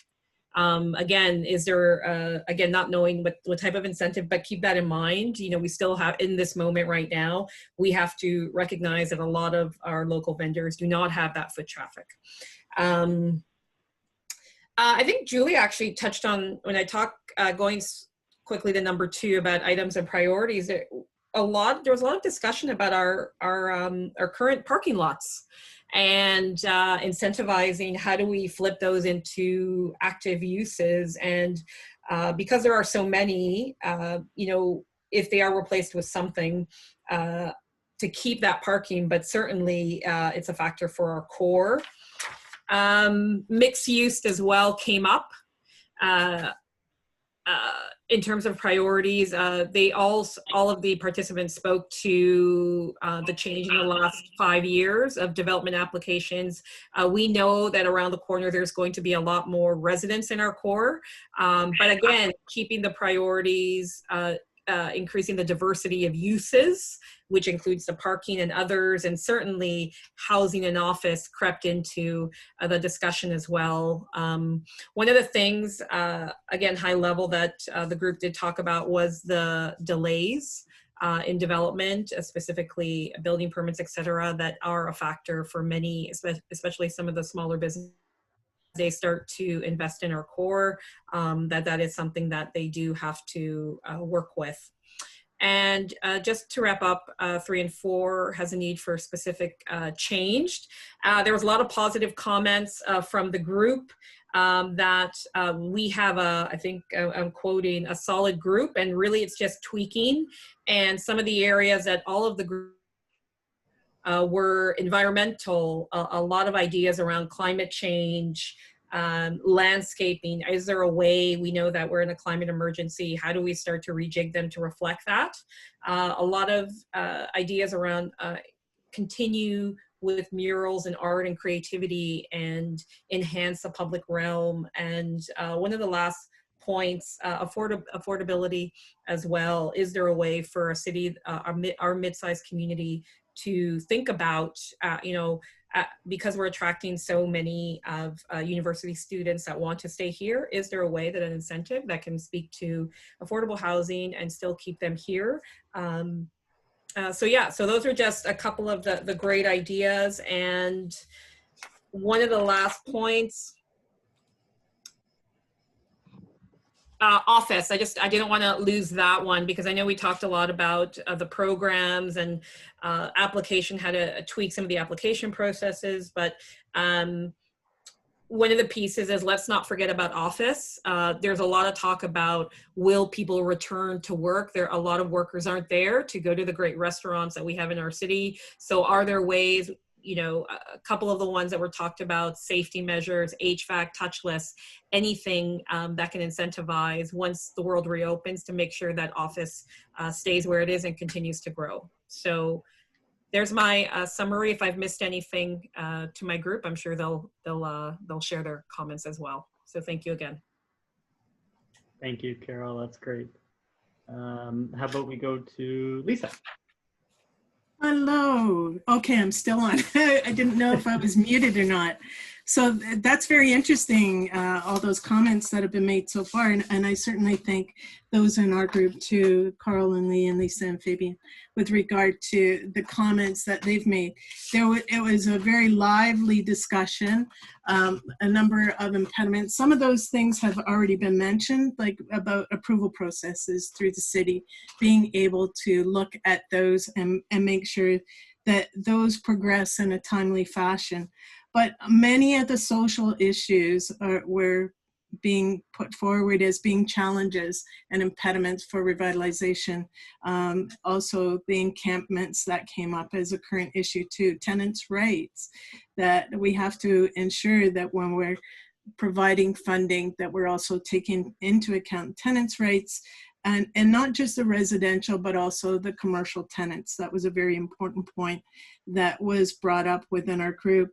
Again, is there, again, not knowing what type of incentive, but keep that in mind. You know, we still have, in this moment right now, we have to recognize that a lot of our local vendors do not have that foot traffic. I think Julie actually touched on, when I talk, going quickly to number two about items and priorities, there was a lot of discussion about our current parking lots. And incentivizing, how do we flip those into active uses? And because there are so many, you know, if they are replaced with something to keep that parking, but certainly it's a factor for our core. Mixed use as well came up. In terms of priorities, all of the participants spoke to the change in the last 5 years of development applications. We know that around the corner there's going to be a lot more residents in our core, but again, keeping the priorities, increasing the diversity of uses, which includes the parking and others, and certainly housing and office crept into the discussion as well. One of the things, again, high level, that the group did talk about was the delays in development, specifically building permits, et cetera, that are a factor for many, especially some of the smaller businesses they start to invest in our core, that is something that they do have to work with. And just to wrap up, 3 and 4 has a need for specific change. There was a lot of positive comments from the group that we have I think I'm quoting, a solid group, and really it's just tweaking. And some of the areas that all of the group were environmental, a lot of ideas around climate change, landscaping. Is there a way, we know that we're in a climate emergency, how do we start to rejig them to reflect that? A lot of ideas around continue with murals and art and creativity and enhance the public realm. And one of the last points, affordability as well. Is there a way for a city, our mid-sized community, to think about, because we're attracting so many of university students that want to stay here, is there a way that an incentive that can speak to affordable housing and still keep them here? So those are just a couple of the great ideas. And one of the last points, office. I didn't want to lose that one, because I know we talked a lot about the programs and application, how to tweak some of the application processes. But one of the pieces is, let's not forget about office. There's a lot of talk about, will people return to work? A lot of workers aren't there to go to the great restaurants that we have in our city. So are there ways, a couple of the ones that were talked about, safety measures, HVAC, touchless, anything that can incentivize once the world reopens to make sure that office stays where it is and continues to grow. So there's my summary. If I've missed anything to my group, I'm sure they'll share their comments as well. So thank you again. Thank you, Carol. That's great. How about we go to Lisa? Hello. Okay, I'm still on. I didn't know if I was muted or not. So that's very interesting, all those comments that have been made so far. And I certainly thank those in our group too, Carl and Lee and Lisa and Fabian, with regard to the comments that they've made. It was a very lively discussion, a number of impediments. Some of those things have already been mentioned, like about approval processes through the city, being able to look at those and make sure that those progress in a timely fashion. But many of the social issues were being put forward as being challenges and impediments for revitalization. Also, the encampments that came up as a current issue too, tenants' rights, that we have to ensure that when we're providing funding, that we're also taking into account tenants' rights, and not just the residential, but also the commercial tenants. That was a very important point that was brought up within our group.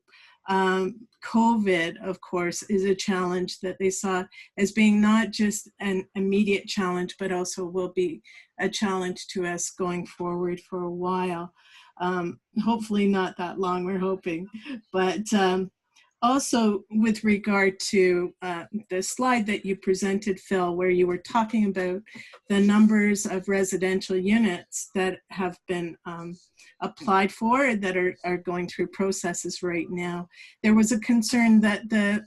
COVID, of course, is a challenge that they saw as being not just an immediate challenge, but also will be a challenge to us going forward for a while. Hopefully not that long, we're hoping. But also with regard to the slide that you presented, Phil, where you were talking about the numbers of residential units that have been applied for, that are going through processes right now, there was a concern that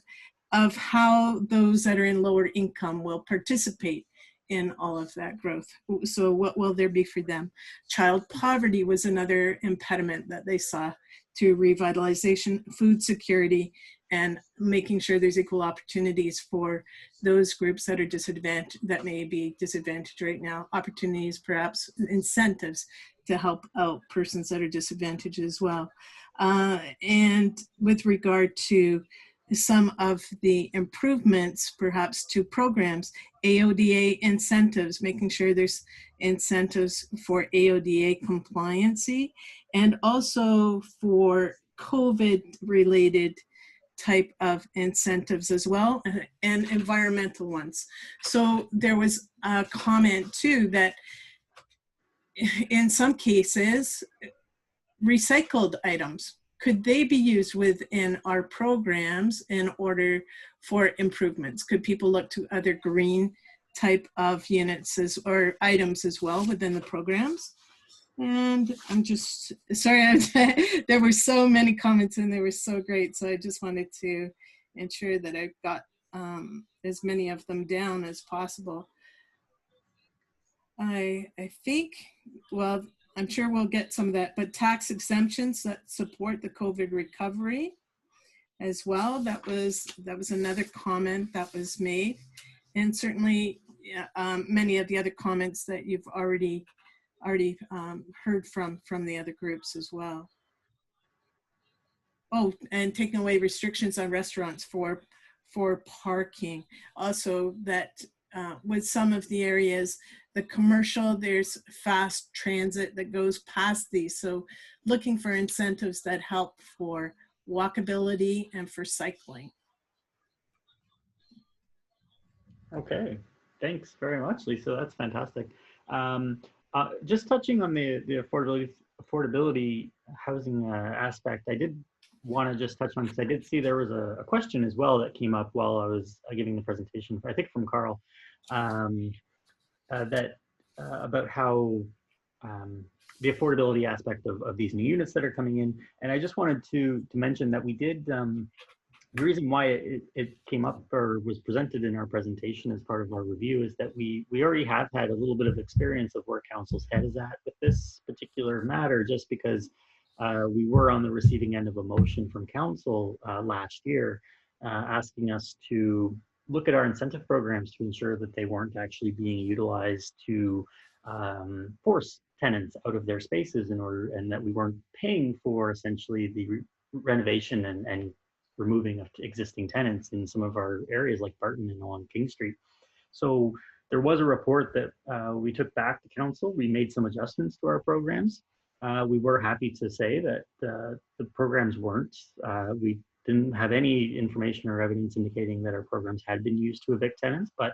of how those that are in lower income will participate in all of that growth. So what will there be for them? Child poverty was another impediment that they saw to revitalization, food security, and making sure there's equal opportunities for those groups that are disadvantaged, that may be disadvantaged right now, opportunities, perhaps incentives to help out persons that are disadvantaged as well. And with regard to some of the improvements, perhaps to programs, AODA incentives, making sure there's incentives for AODA compliancy, and also for COVID-related type of incentives as well, and environmental ones. So there was a comment too that in some cases, recycled items, could they be used within our programs in order for improvements? Could people look to other green type of units or items as well within the programs? And I'm just, sorry, there were so many comments and they were so great. So I just wanted to ensure that I've got as many of them down as possible. I think, well, I'm sure we'll get some of that, but tax exemptions that support the COVID recovery as well. That was another comment that was made, and certainly many of the other comments that you've already heard from the other groups as well. Oh, and taking away restrictions on restaurants for parking. Also, that with some of the areas, the commercial, there's fast transit that goes past these. So looking for incentives that help for walkability and for cycling. Okay, thanks very much, Lisa. That's fantastic. Just touching on the affordability housing aspect, I did want to just touch on, because I did see there was a question as well that came up while I was giving the presentation, I think from Carl, about how the affordability aspect of these new units that are coming in. And I just wanted to mention that we did, the reason why it came up or was presented in our presentation as part of our review is that we already have had a little bit of experience of where council's head is at with this particular matter, just because we were on the receiving end of a motion from council last year asking us to look at our incentive programs to ensure that they weren't actually being utilized to force tenants out of their spaces and that we weren't paying for essentially the renovation and removing of existing tenants in some of our areas like Barton and along King Street. So there was a report that we took back to council. We made some adjustments to our programs. We were happy to say that the programs weren't, we didn't have any information or evidence indicating that our programs had been used to evict tenants, but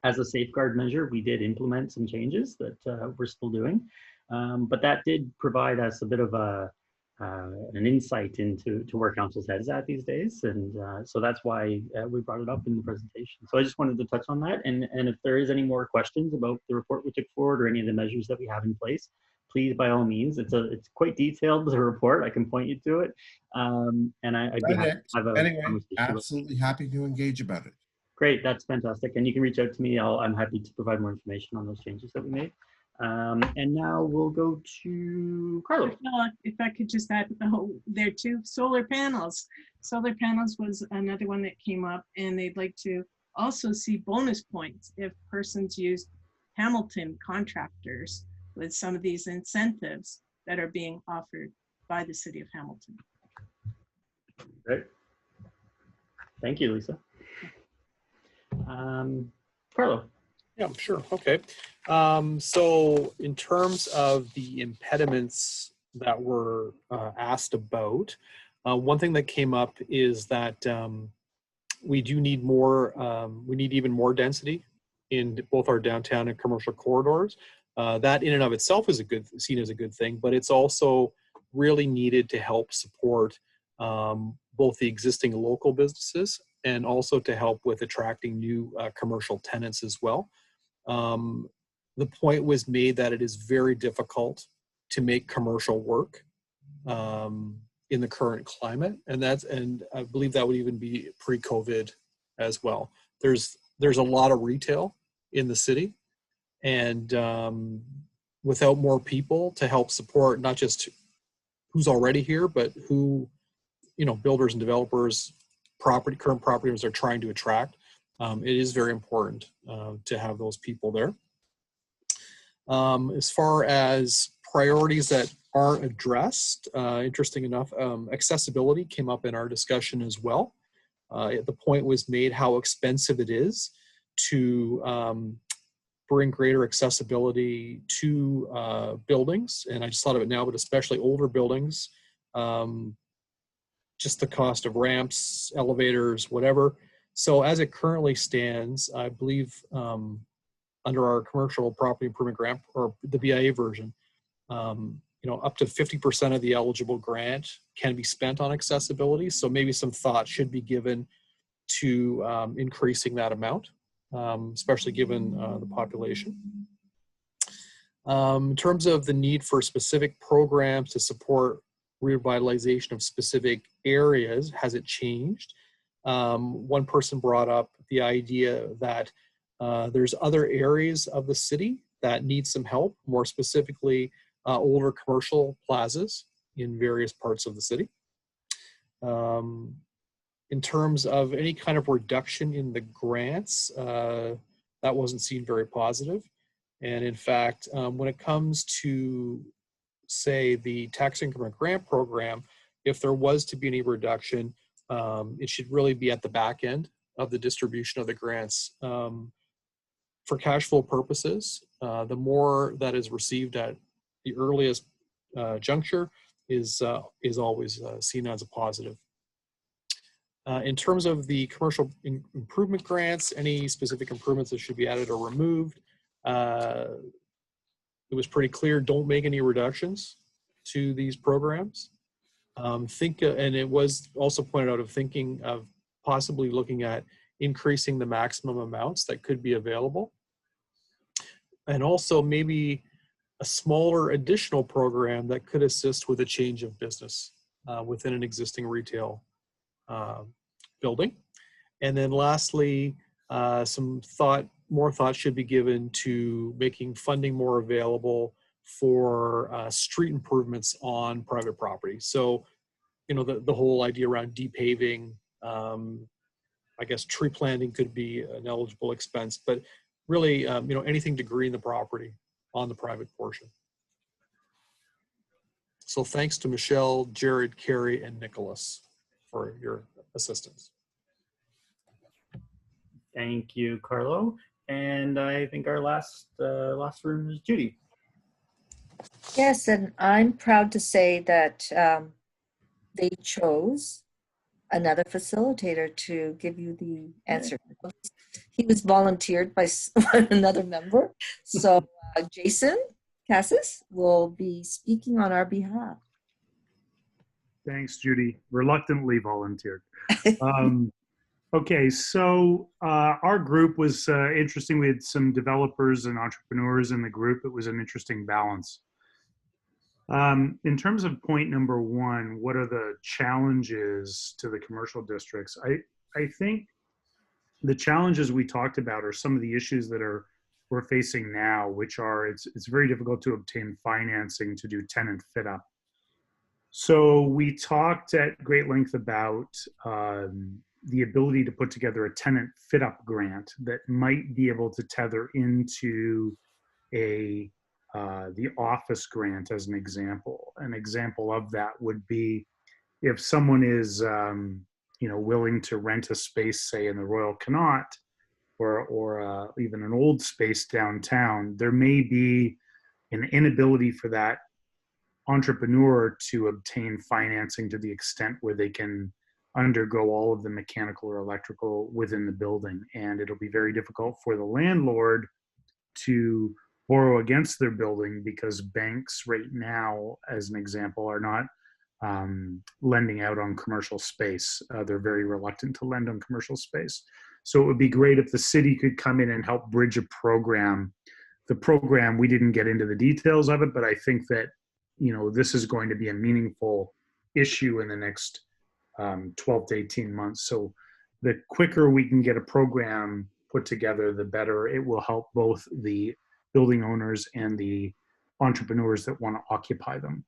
as a safeguard measure, we did implement some changes that we're still doing. But that did provide us a bit of an insight into where council's head is at these days. And so that's why we brought it up in the presentation. So I just wanted to touch on that. And if there is any more questions about the report we took forward or any of the measures that we have in place, please, by all means, it's quite detailed, the report. I can point you to it. And I'd be happy to have a conversation. Absolutely happy to engage about it. Great, that's fantastic. And you can reach out to me. I'm happy to provide more information on those changes that we made. And now we'll go to Carlos. If I could just add there too, solar panels. Solar panels was another one that came up, and they'd like to also see bonus points if persons use Hamilton contractors with some of these incentives that are being offered by the city of Hamilton. Great. Thank you, Lisa. Carlo. Yeah, sure. Okay. So in terms of the impediments that were asked about, one thing that came up is that we do need more, we need even more density in both our downtown and commercial corridors. That in and of itself is seen as a good thing, but it's also really needed to help support both the existing local businesses and also to help with attracting new commercial tenants as well. The point was made that it is very difficult to make commercial work in the current climate, and I believe that would even be pre-COVID as well. There's a lot of retail in the city, and without more people to help support not just who's already here, but who, builders and developers, current property owners are trying to attract. It is very important to have those people there. As far as priorities that aren't addressed, interesting enough, accessibility came up in our discussion as well. The point was made how expensive it is to bring greater accessibility to buildings. And I just thought of it now, but especially older buildings, just the cost of ramps, elevators, whatever. So as it currently stands, I believe under our commercial property improvement grant, or the BIA version, up to 50% of the eligible grant can be spent on accessibility. So maybe some thought should be given to increasing that amount, especially given the population. In terms of the need for specific programs to support revitalization of specific areas, has it changed? one person brought up the idea that there's other areas of the city that need some help, more specifically older commercial plazas in various parts of the city. In terms of any kind of reduction in the grants, that wasn't seen very positive. And in fact, when it comes to, say, the tax increment grant program, if there was to be any reduction, it should really be at the back end of the distribution of the grants. For cash flow purposes, the more that is received at the earliest juncture is always seen as a positive. In terms of the commercial improvement grants, any specific improvements that should be added or removed, it was pretty clear, don't make any reductions to these programs. And it was also pointed out of thinking of possibly looking at increasing the maximum amounts that could be available. And also maybe a smaller additional program that could assist with a change of business within an existing retail building. And then lastly, more thought should be given to making funding more available for street improvements on private property. So, the whole idea around depaving, I guess tree planting could be an eligible expense, but really, anything to green the property on the private portion. So thanks to Michelle, Jared, Carrie, and Nicholas for your assistance. Thank you, Carlo. And I think our last room is Judy. Yes, and I'm proud to say that they chose another facilitator to give you the answer. He was volunteered by another member. So Jason Cassis will be speaking on our behalf. Thanks, Judy. Reluctantly volunteered. Okay, so our group was interesting. We had some developers and entrepreneurs in the group. It was an interesting balance. In terms of point number one, what are the challenges to the commercial districts? I think the challenges we talked about are some of the issues that we're facing now, which are it's very difficult to obtain financing to do tenant fit up. So we talked at great length about the ability to put together a tenant fit up grant that might be able to tether into the office grant as an example. An example of that would be if someone is willing to rent a space, say in the Royal Connaught, or even an old space downtown, there may be an inability for that entrepreneur to obtain financing to the extent where they can undergo all of the mechanical or electrical within the building. And it'll be very difficult for the landlord to borrow against their building because banks right now, as an example, are not lending out on commercial space. They're very reluctant to lend on commercial space. So it would be great if the city could come in and help bridge a program. The program, we didn't get into the details of it, but I think that, this is going to be a meaningful issue in the next 12 to 18 months. So the quicker we can get a program put together, the better. It will help both the building owners and the entrepreneurs that want to occupy them.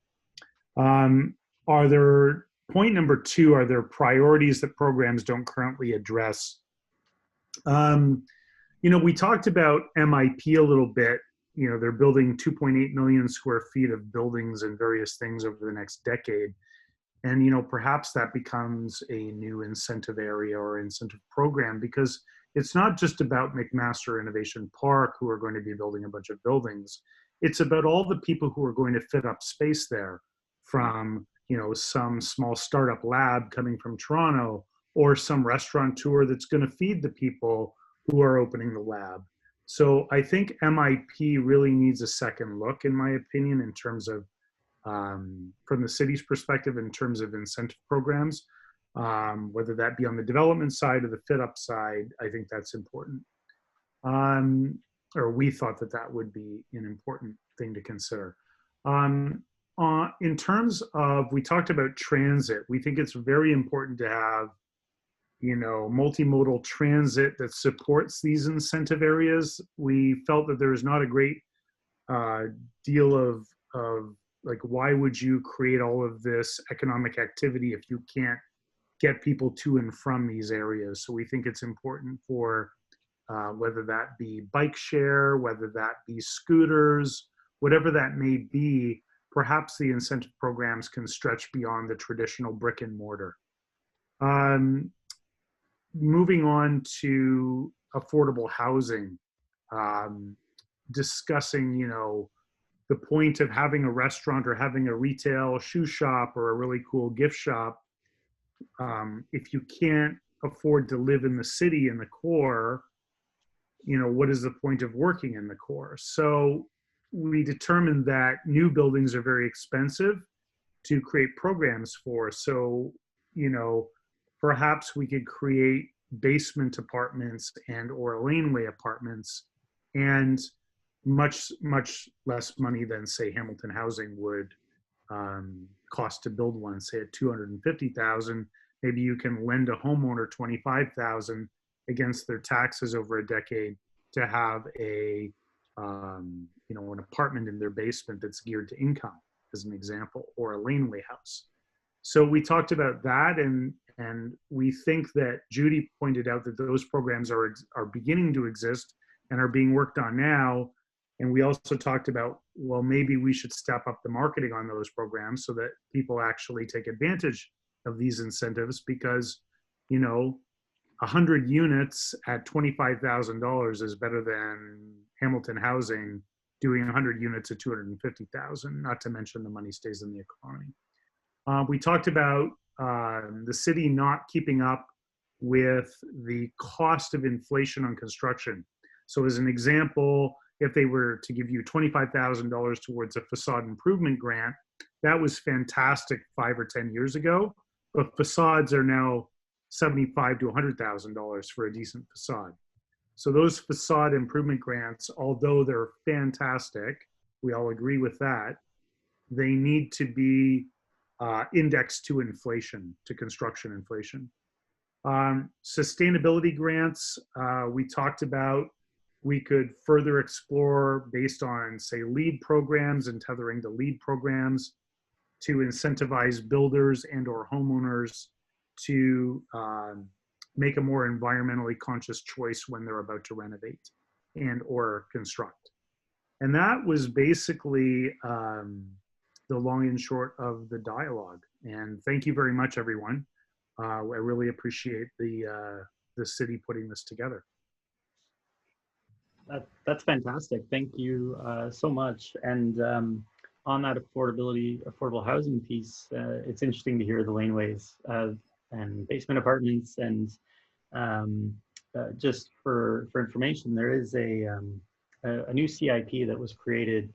Point number two, are there priorities that programs don't currently address? We talked about MIP a little bit. They're building 2.8 million square feet of buildings and various things over the next decade. And, perhaps that becomes a new incentive area or incentive program, because it's not just about McMaster Innovation Park, who are going to be building a bunch of buildings. It's about all the people who are going to fit up space there, from, some small startup lab coming from Toronto, or some restaurateur that's going to feed the people who are opening the lab. So I think MIP really needs a second look, in my opinion, in terms of, from the city's perspective, in terms of incentive programs, whether that be on the development side or the fit up side. I think that's important. Or we thought that would be an important thing to consider. In terms of, we talked about transit. We think it's very important to have multimodal transit that supports these incentive areas. We felt that there was not a great deal of like, why would you create all of this economic activity if you can't get people to and from these areas? So we think it's important for whether that be bike share, whether that be scooters, whatever that may be, perhaps the incentive programs can stretch beyond the traditional brick and mortar. Moving on to affordable housing, discussing, the point of having a restaurant or having a retail shoe shop or a really cool gift shop. If you can't afford to live in the city in the core, what is the point of working in the core? So we determined that new buildings are very expensive to create programs for. So, perhaps we could create basement apartments and or laneway apartments, and much less money than, say, Hamilton Housing would cost to build one, say at $250,000. Maybe you can lend a homeowner $25,000 against their taxes over a decade to have an apartment in their basement that's geared to income, as an example, or a laneway house. So we talked about that, and we think that Judy pointed out that those programs are beginning to exist and are being worked on now. And we also talked about, well, maybe we should step up the marketing on those programs so that people actually take advantage of these incentives, because 100 units at $25,000 is better than Hamilton Housing doing 100 units at $250,000, not to mention the money stays in the economy. We talked about the city not keeping up with the cost of inflation on construction. So as an example, if they were to give you $25,000 towards a facade improvement grant, that was fantastic 5 or 10 years ago, but facades are now $75,000 to $100,000 for a decent facade. So those facade improvement grants, although they're fantastic, we all agree with that, they need to be indexed to inflation, to construction inflation. Sustainability grants, we talked about, we could further explore based on, say, LEED programs and tethering the LEED programs to incentivize builders and or homeowners to make a more environmentally conscious choice when they're about to renovate and or construct. And that was basically the long and short of the dialogue. And thank you very much, everyone. I really appreciate the city putting this together. That's fantastic. Thank you so much. And on that affordable housing piece, it's interesting to hear the laneways and basement apartments. And just for information, there is a new CIP that was created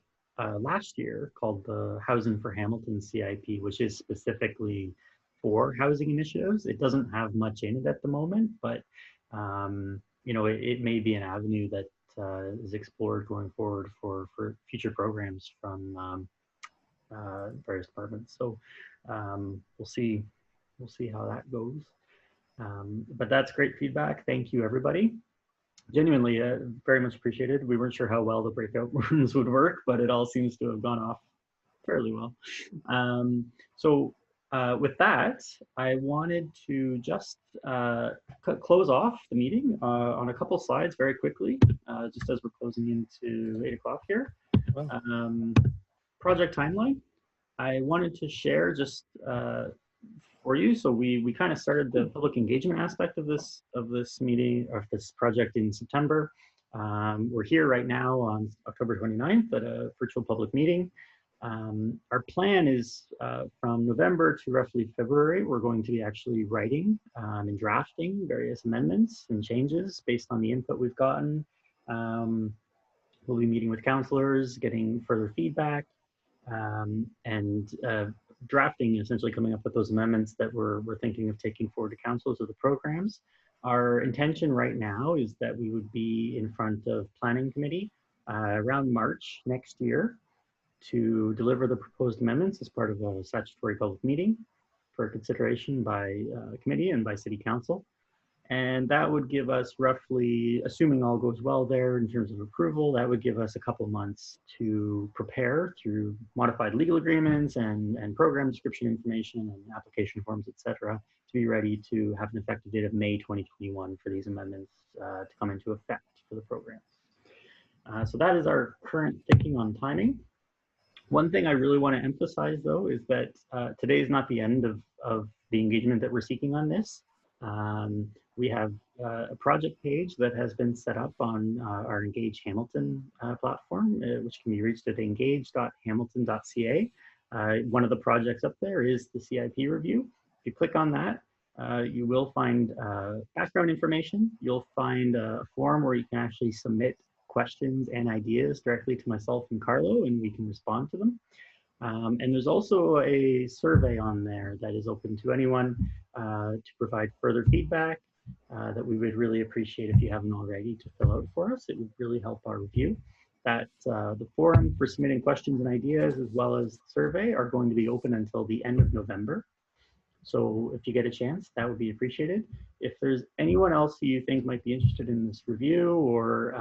last year called the Housing for Hamilton CIP, which is specifically for housing initiatives. It doesn't have much in it at the moment, but it may be an avenue that is explored going forward for future programs from various departments. So we'll see how that goes. But that's great feedback. Thank you, everybody. Genuinely, very much appreciated. We weren't sure how well the breakout rooms would work, but it all seems to have gone off fairly well. With that, I wanted to just close off the meeting on a couple slides very quickly, just as we're closing into 8 o'clock here. Project timeline. I wanted to share just for you. So we kind of started the public engagement aspect of this meeting, or this project, in September. We're here right now on October 29th at a virtual public meeting. Our plan is from November to roughly February, we're going to be actually writing and drafting various amendments and changes based on the input we've gotten. We'll be meeting with councilors, getting further feedback, and drafting, essentially coming up with those amendments that we're thinking of taking forward to councils of the programs. Our intention right now is that we would be in front of Planning Committee around March next year to deliver the proposed amendments as part of a statutory public meeting for consideration by committee and by City Council. And that would give us roughly, assuming all goes well there in terms of approval, that would give us a couple months to prepare through modified legal agreements and program description information and application forms, et cetera, to be ready to have an effective date of May 2021 for these amendments to come into effect for the program. So that is our current thinking on timing. One thing I really want to emphasize, though, is that today is not the end of the engagement that we're seeking on this. We have a project page that has been set up on our Engage Hamilton platform, which can be reached at engage.hamilton.ca. One of the projects up there is the CIP review. If you click on that, you will find background information. You'll find a form where you can actually submit questions and ideas directly to myself and Carlo, and we can respond to them. And there's also a survey on there that is open to anyone to provide further feedback that we would really appreciate if you haven't already to fill out for us. It would really help our review. That the forum for submitting questions and ideas, as well as the survey, are going to be open until the end of November. So if you get a chance, that would be appreciated. If there's anyone else who you think might be interested in this review or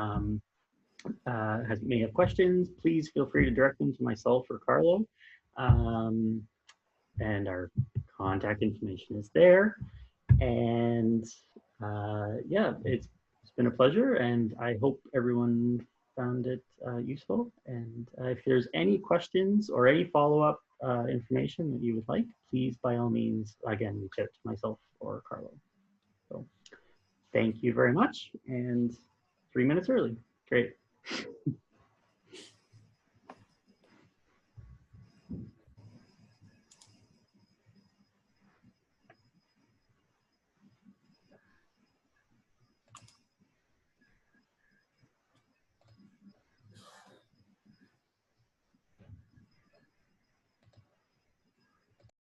may have questions, please feel free to direct them to myself or Carlo. And our contact information is there. And yeah, it's been a pleasure, and I hope everyone found it useful. And if there's any questions or any follow-up information that you would like, please, by all means, again, reach out to myself or Carlo. So thank you very much, and 3 minutes early. Great.